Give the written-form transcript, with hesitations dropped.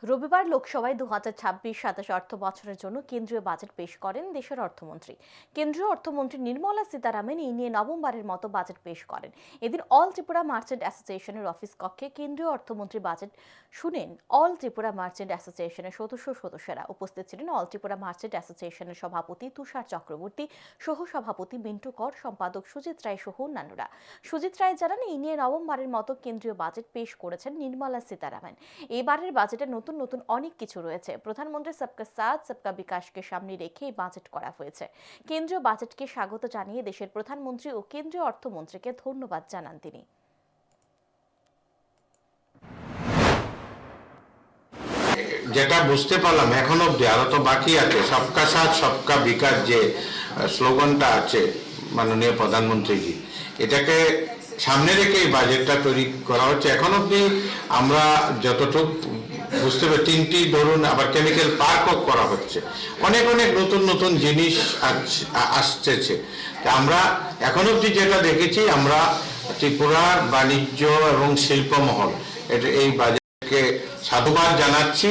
রবিবার লোকসভায় ২০২৬-২৭ অর্থ বছরের জন্য কেন্দ্রীয় বাজেট পেশ করেন দেশের অর্থমন্ত্রী। কেন্দ্রীয় অর্থমন্ত্রী নির্মলা সীতারামন এই নিয়ে নবমবারের মতো বাজেট পেশ করেন। এদিন অল ত্রিপুরা মার্চেন্ট অ্যাসোসিয়েশনের অফিস কক্ষে কেন্দ্রীয় অর্থমন্ত্রী বাজেট শুনেন। অল ত্রিপুরা মার্চেন্ট অ্যাসোসিয়েশনের সদস্যরা উপস্থিত ছিলেন অল ত্রিপুরা মার্চেন্ট অ্যাসোসিয়েশনের সভাপতি তুষার চক্রবর্তী, সহসভাপতি মিন্টু কর, সম্পাদক সুজিত রায় সহ অন্যান্যরা। সুজিত রায় জানান, এই নিয়ে নবমবারের মতো কেন্দ্রীয় বাজেট পেশ করেছেন নির্মলা সীতারামন। এবারের বাজেটে নতুন নতুন অনেক কিছু রয়েছে। প্রধানমন্ত্রী সবকা সাথ সবকা বিকাশকে সামনে রেখে এই বাজেট করা হয়েছে। কেন্দ্রীয় বাজেটকে স্বাগত জানিয়ে দেশের প্রধানমন্ত্রী ও কেন্দ্রীয় অর্থমন্ত্রীকে ধন্যবাদ জানান তিনি। যেটা বুঝতে পারলাম এখন অব্দি আরো তো বাকি আছে, সবকা সাথ সবকা বিকাশ যে স্লোগানটা আছে মাননীয় প্রধানমন্ত্রীজি, এটাকে সামনে রেখে এই বাজেটটা তৈরি করা হচ্ছে। এখন অব্দি আমরা যতটুকু বুঝতে পারি, তিনটি ধরুন আবার কেমিক্যাল পার্কও করা হচ্ছে, অনেক অনেক নতুন নতুন জিনিস আসছে। আমরা এখন অব্দি যেটা দেখেছি, আমরা ত্রিপুরার বাণিজ্য এবং শিল্প মহল এই বাজেটকে সাধুবাদ জানাচ্ছি।